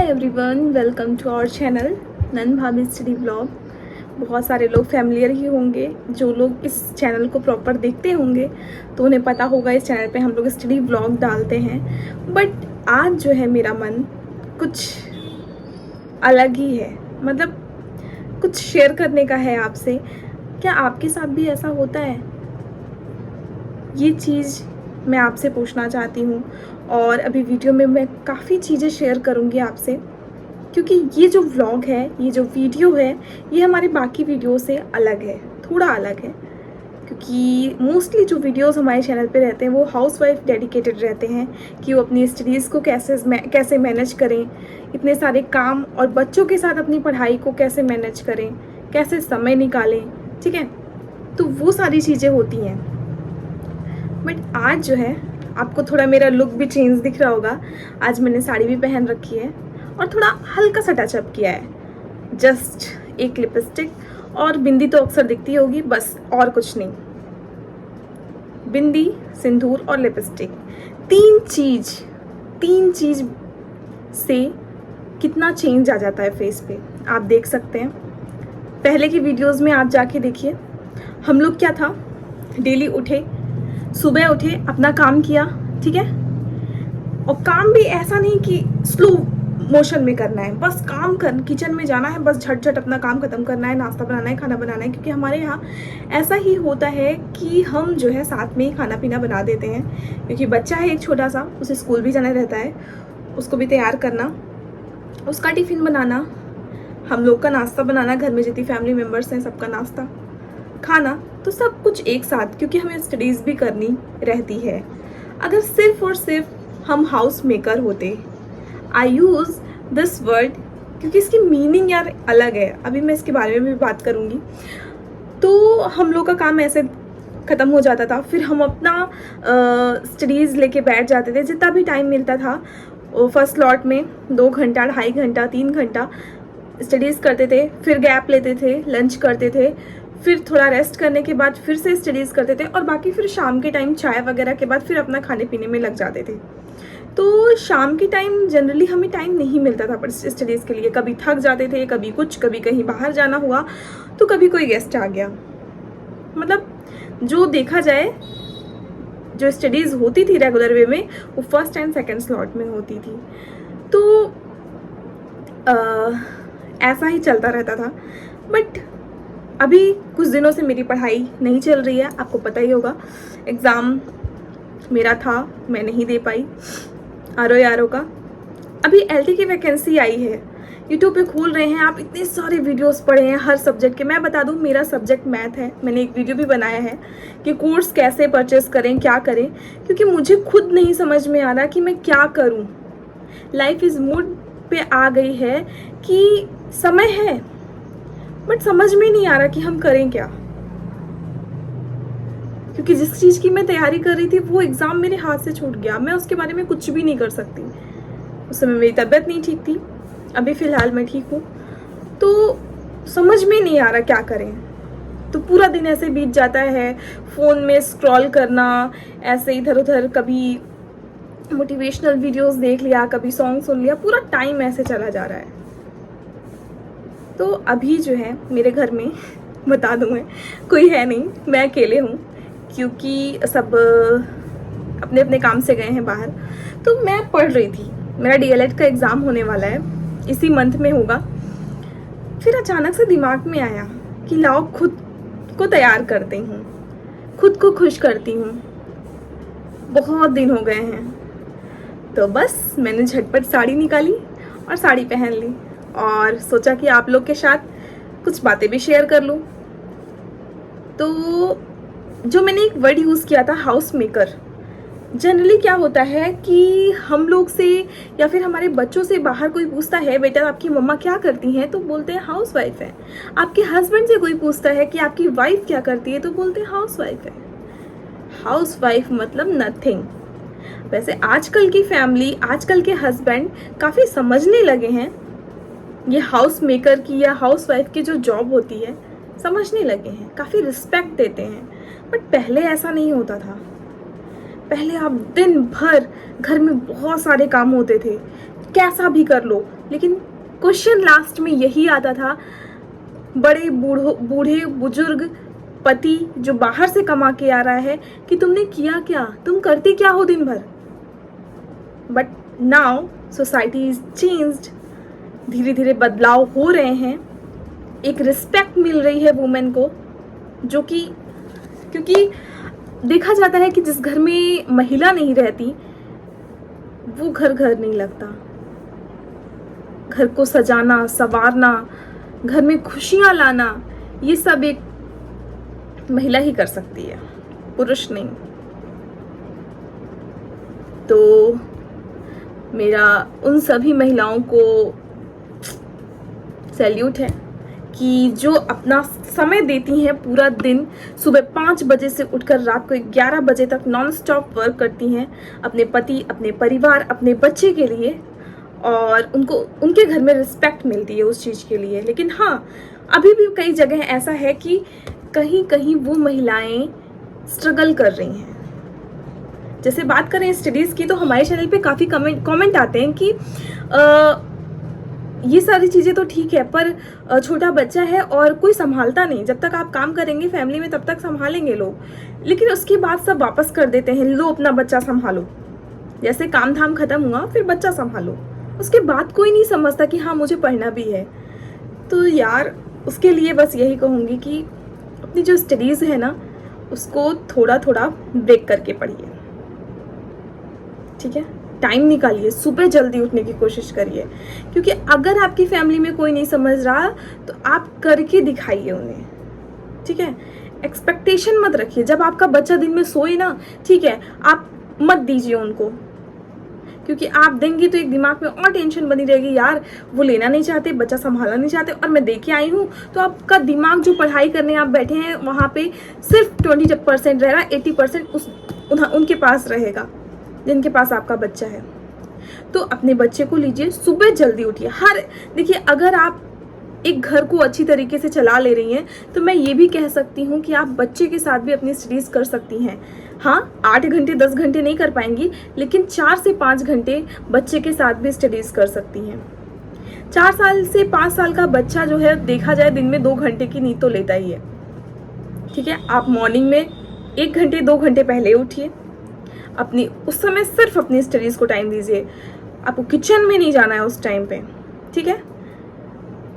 Hi everyone, welcome to our channel नन भाभी study blog. बहुत सारे लोग फैमिलियर ही होंगे। जो लोग इस चैनल को प्रॉपर देखते होंगे तो उन्हें पता होगा इस चैनल पे हम लोग स्टडी ब्लॉग डालते हैं। बट आज जो है मेरा मन कुछ अलग ही है, मतलब कुछ शेयर करने का है आपसे। क्या आपके साथ भी ऐसा होता है? ये चीज़ मैं आपसे पूछना चाहती हूँ। और अभी वीडियो में मैं काफ़ी चीज़ें शेयर करूँगी आपसे, क्योंकि ये जो व्लॉग है, ये जो वीडियो है, ये हमारे बाकी वीडियो से अलग है, थोड़ा अलग है। क्योंकि मोस्टली जो वीडियोस हमारे चैनल पे रहते हैं वो हाउसवाइफ डेडिकेटेड रहते हैं कि वो अपनी स्टडीज़ को कैसे मैनेज करें, इतने सारे काम और बच्चों के साथ अपनी पढ़ाई को कैसे मैनेज करें, कैसे समय निकालें। ठीक है, तो वो सारी चीज़ें होती हैं। बट आज जो है आपको थोड़ा मेरा लुक भी चेंज दिख रहा होगा। आज मैंने साड़ी भी पहन रखी है और थोड़ा हल्का सा टचअप किया है। जस्ट एक लिपस्टिक और बिंदी तो अक्सर दिखती होगी, बस और कुछ नहीं। बिंदी, सिंदूर और लिपस्टिक, तीन चीज से कितना चेंज आ जाता है फेस पे, आप देख सकते हैं। पहले की वीडियोस में आप जाके देखिए, हम लोग क्या था, डेली उठे, सुबह उठे, अपना काम किया, ठीक है। और काम भी ऐसा नहीं कि स्लो मोशन में करना है, बस काम कर, किचन में जाना है, बस झट अपना काम खत्म करना है, नाश्ता बनाना है, खाना बनाना है। क्योंकि हमारे यहाँ ऐसा ही होता है कि हम जो है साथ में ही खाना पीना बना देते हैं। क्योंकि बच्चा है एक छोटा सा, उसे स्कूल भी जाना रहता है, उसको भी तैयार करना, उसका टिफ़िन बनाना, हम लोग का नाश्ता बनाना, घर में जितनी फैमिली मेम्बर्स हैं सबका नाश्ता खाना, तो सब कुछ एक साथ। क्योंकि हमें स्टडीज़ भी करनी रहती है। अगर सिर्फ और सिर्फ हम हाउस मेकर होते, आई यूज़ दिस वर्ड क्योंकि इसकी मीनिंग यार अलग है, अभी मैं इसके बारे में भी बात करूँगी। तो हम लोग का काम ऐसे ख़त्म हो जाता था, फिर हम अपना स्टडीज़ लेके बैठ जाते थे, जितना भी टाइम मिलता था। फर्स्ट स्लॉट में 2 घंटा, 2.5 घंटा, 3 घंटा स्टडीज़ करते थे, फिर गैप लेते थे, लंच करते थे, फिर थोड़ा रेस्ट करने के बाद फिर से स्टडीज़ करते थे, और बाकी फिर शाम के टाइम चाय वगैरह के बाद फिर अपना खाने पीने में लग जाते थे। तो शाम के टाइम जनरली हमें टाइम नहीं मिलता था पर स्टडीज़ के लिए। कभी थक जाते थे, कभी कुछ, कभी कहीं बाहर जाना हुआ, तो कभी कोई गेस्ट आ गया। मतलब जो देखा जाए, जो स्टडीज़ होती थी रेगुलर वे में, वो फर्स्ट एंड सेकेंड स्लॉट में होती थी। तो ऐसा ही चलता रहता था। बट अभी कुछ दिनों से मेरी पढ़ाई नहीं चल रही है, आपको पता ही होगा। एग्ज़ाम मेरा था, मैं नहीं दे पाई आरओ का। अभी एलटी की वैकेंसी आई है, यूट्यूब पे खोल रहे हैं, आप इतने सारे वीडियोस पढ़े हैं हर सब्जेक्ट के। मैं बता दूं, मेरा सब्जेक्ट मैथ है, मैंने एक वीडियो भी बनाया है कि कोर्स कैसे परचेस करें, क्या करें। क्योंकि मुझे खुद नहीं समझ में आ रहा कि मैं क्या करूं। लाइफ इज़ मूड पे आ गई है कि समय है, बट समझ में नहीं आ रहा कि हम करें क्या। क्योंकि जिस चीज़ की मैं तैयारी कर रही थी वो एग्ज़ाम मेरे हाथ से छूट गया, मैं उसके बारे में कुछ भी नहीं कर सकती। उस समय मेरी तबीयत नहीं ठीक थी, अभी फ़िलहाल मैं ठीक हूँ। तो समझ में नहीं आ रहा क्या करें। तो पूरा दिन ऐसे बीत जाता है फ़ोन में स्क्रॉल करना, ऐसे इधर उधर, कभी मोटिवेशनल वीडियोस देख लिया, कभी सॉन्ग सुन लिया, पूरा टाइम ऐसे चला जा रहा है। तो अभी जो है मेरे घर में बता दूँ, मैं कोई है नहीं, मैं अकेले हूँ, क्योंकि सब अपने अपने काम से गए हैं बाहर। तो मैं पढ़ रही थी, मेरा डीएलएड का एग्ज़ाम होने वाला है, इसी मंथ में होगा। फिर अचानक से दिमाग में आया कि लाओ खुद को तैयार करती हूँ, खुद को खुश करती हूँ, बहुत दिन हो गए हैं। तो बस मैंने झटपट साड़ी निकाली और साड़ी पहन ली, और सोचा कि आप लोग के साथ कुछ बातें भी शेयर कर लूँ। तो जो मैंने एक वर्ड यूज़ किया था, हाउस मेकर, जनरली क्या होता है कि हम लोग से या फिर हमारे बच्चों से बाहर कोई पूछता है, बेटा आपकी मम्मा क्या करती हैं, तो बोलते हैं हाउस वाइफ है। आपके हस्बैंड से कोई पूछता है कि आपकी वाइफ क्या करती है, तो बोलते हैं हाउस वाइफ है। हाउस वाइफ मतलब नथिंग। वैसे आजकल की फैमिली, आजकल के हस्बैंड काफ़ी समझने लगे हैं ये हाउस मेकर की या हाउस वाइफ की जो जॉब होती है, समझने लगे हैं, काफ़ी रिस्पेक्ट देते हैं। बट पहले ऐसा नहीं होता था। पहले आप दिन भर घर में बहुत सारे काम होते थे, कैसा भी कर लो, लेकिन क्वेश्चन लास्ट में यही आता था, बड़े बूढ़े बुजुर्ग पति जो बाहर से कमा के आ रहा है, कि तुमने किया क्या, तुम करती क्या हो दिन भर। But now society is changed, धीरे धीरे बदलाव हो रहे हैं, एक रिस्पेक्ट मिल रही है वुमेन को, जो कि क्योंकि देखा जाता है कि जिस घर में महिला नहीं रहती वो घर घर नहीं लगता। घर को सजाना, संवारना, घर में खुशियां लाना, ये सब एक महिला ही कर सकती है, पुरुष नहीं। तो मेरा उन सभी महिलाओं को सैल्यूट है कि जो अपना समय देती हैं, पूरा दिन सुबह 5 बजे से उठकर रात को 11 बजे तक नॉन स्टॉप वर्क करती हैं अपने पति, अपने परिवार, अपने बच्चे के लिए, और उनको उनके घर में रिस्पेक्ट मिलती है उस चीज़ के लिए। लेकिन हाँ, अभी भी कई जगह ऐसा है कि कहीं कहीं वो महिलाएं स्ट्रगल कर रही हैं। जैसे बात करें स्टडीज़ की, तो हमारे चैनल पे काफ़ी कमेंट आते हैं कि ये सारी चीज़ें तो ठीक है, पर छोटा बच्चा है और कोई संभालता नहीं, जब तक आप काम करेंगे फैमिली में तब तक संभालेंगे लोग, लेकिन उसके बाद सब वापस कर देते हैं, लो अपना बच्चा संभालो। जैसे काम धाम खत्म हुआ फिर बच्चा संभालो, उसके बाद कोई नहीं समझता कि हाँ मुझे पढ़ना भी है। तो यार उसके लिए बस यही कहूँगी कि अपनी जो स्टडीज़ है ना, उसको थोड़ा थोड़ा ब्रेक करके पढ़िए, ठीक है। टाइम निकालिए, सुबह जल्दी उठने की कोशिश करिए, क्योंकि अगर आपकी फैमिली में कोई नहीं समझ रहा तो आप करके दिखाइए उन्हें, ठीक है। एक्सपेक्टेशन मत रखिए। जब आपका बच्चा दिन में सोए ना, ठीक है, आप मत दीजिए उनको, क्योंकि आप देंगे तो एक दिमाग में और टेंशन बनी रहेगी, यार वो लेना नहीं चाहते, बच्चा संभालना नहीं चाहते और मैं दे के आई हूँ। तो आपका दिमाग जो पढ़ाई करने आप बैठे हैं वहाँ पे सिर्फ 20% रहेगा, 80% उनके पास रहेगा जिनके पास आपका बच्चा है। तो अपने बच्चे को लीजिए, सुबह जल्दी उठिए। देखिए, अगर आप एक घर को अच्छी तरीके से चला ले रही हैं तो मैं ये भी कह सकती हूँ कि आप बच्चे के साथ भी अपनी स्टडीज़ कर सकती हैं। हाँ, 8 घंटे 10 घंटे नहीं कर पाएंगी, लेकिन 4 से 5 घंटे बच्चे के साथ भी स्टडीज़ कर सकती हैं। 4 साल से 5 साल का बच्चा जो है, देखा जाए दिन में 2 घंटे की नींद तो लेता ही है, ठीक है। आप मॉर्निंग में 1 घंटे 2 घंटे पहले उठिए, अपनी उस समय सिर्फ अपनी स्टडीज़ को टाइम दीजिए। आपको किचन में नहीं जाना है उस टाइम पे, ठीक है।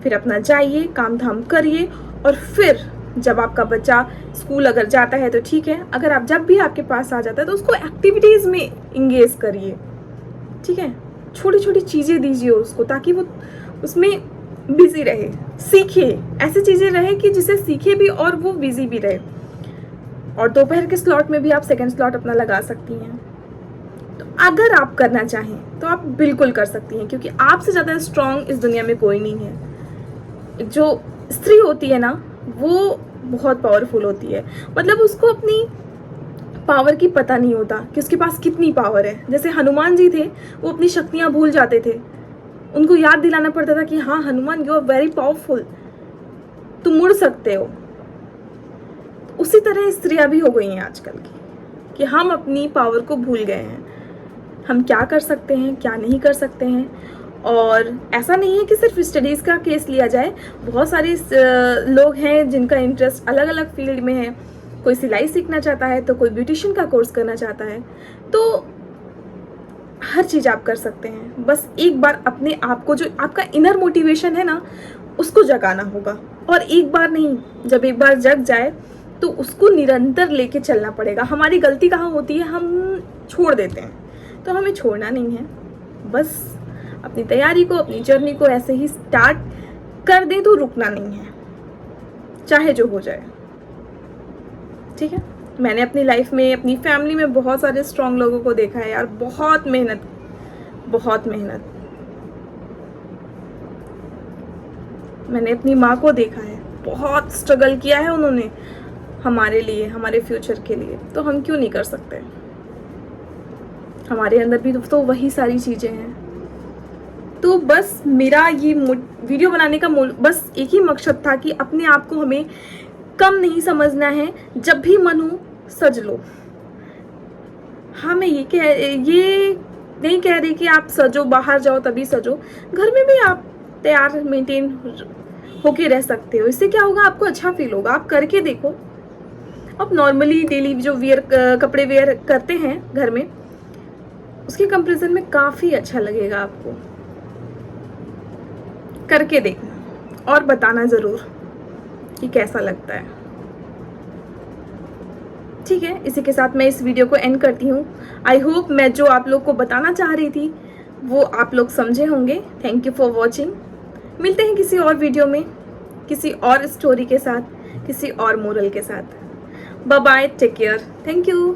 फिर अपना जाइए, काम धाम करिए, और फिर जब आपका बच्चा स्कूल अगर जाता है तो ठीक है, अगर आप जब भी आपके पास आ जाता है तो उसको एक्टिविटीज़ में इंगेज करिए, ठीक है। छोटी छोटी चीज़ें दीजिए उसको, ताकि वो उसमें बिजी रहे, सीखे, ऐसी चीज़ें रहे कि जिसे सीखे भी और वो बिजी भी रहे। और दोपहर के स्लॉट में भी आप सेकंड स्लॉट अपना लगा सकती हैं। तो अगर आप करना चाहें तो आप बिल्कुल कर सकती हैं, क्योंकि आपसे ज़्यादा स्ट्रॉन्ग इस दुनिया में कोई नहीं है। जो स्त्री होती है ना, वो बहुत पावरफुल होती है, मतलब उसको अपनी पावर की पता नहीं होता कि उसके पास कितनी पावर है। जैसे हनुमान जी थे, वो अपनी शक्तियाँ भूल जाते थे, उनको याद दिलाना पड़ता था कि हाँ Hanuman, you are very powerful, तुम मुड़ सकते हो। उसी तरह स्त्रियां भी हो गई हैं आजकल की, कि हम अपनी पावर को भूल गए हैं, हम क्या कर सकते हैं क्या नहीं कर सकते हैं। और ऐसा नहीं है कि सिर्फ स्टडीज़ का केस लिया जाए, बहुत सारे लोग हैं जिनका इंटरेस्ट अलग अलग फील्ड में है। कोई सिलाई सीखना चाहता है तो कोई ब्यूटिशियन का कोर्स करना चाहता है, तो हर चीज़ आप कर सकते हैं। बस एक बार अपने आप को, जो आपका इनर मोटिवेशन है ना, उसको जगाना होगा। और एक बार नहीं, जब एक बार जग जाए तो उसको निरंतर लेके चलना पड़ेगा। हमारी गलती कहाँ होती है, हम छोड़ देते हैं, तो हमें छोड़ना नहीं है। बस अपनी तैयारी को, अपनी जर्नी को ऐसे ही स्टार्ट कर दें तो रुकना नहीं है, चाहे जो हो जाए, ठीक है। मैंने अपनी लाइफ में, अपनी फैमिली में बहुत सारे स्ट्रॉन्ग लोगों को देखा है यार, बहुत मेहनत, बहुत मेहनत। मैंने अपनी माँ को देखा है, बहुत स्ट्रगल किया है उन्होंने हमारे लिए, हमारे फ्यूचर के लिए। तो हम क्यों नहीं कर सकते? हमारे अंदर भी तो वही सारी चीज़ें हैं। तो बस मेरा ये वीडियो बनाने का बस एक ही मकसद था कि अपने आप को हमें कम नहीं समझना है, जब भी मन हो सज लो। हाँ, मैं ये नहीं कह रही कि आप सजो, बाहर जाओ तभी सजो, घर में भी आप तैयार मेंटेन होके रह सकते हो। इससे क्या होगा, आपको अच्छा फील होगा। आप करके देखो। अब नॉर्मली डेली जो कपड़े वेयर करते हैं घर में, उसके कंपैरिजन में काफ़ी अच्छा लगेगा आपको। करके देखना और बताना ज़रूर कि कैसा लगता है। ठीक है, इसी के साथ मैं इस वीडियो को एंड करती हूँ। आई होप मैं जो आप लोग को बताना चाह रही थी वो आप लोग समझे होंगे। Thank you for watching. मिलते हैं किसी और वीडियो में, किसी और स्टोरी के साथ, किसी और मोरल के साथ। Bye bye, take care, thank you.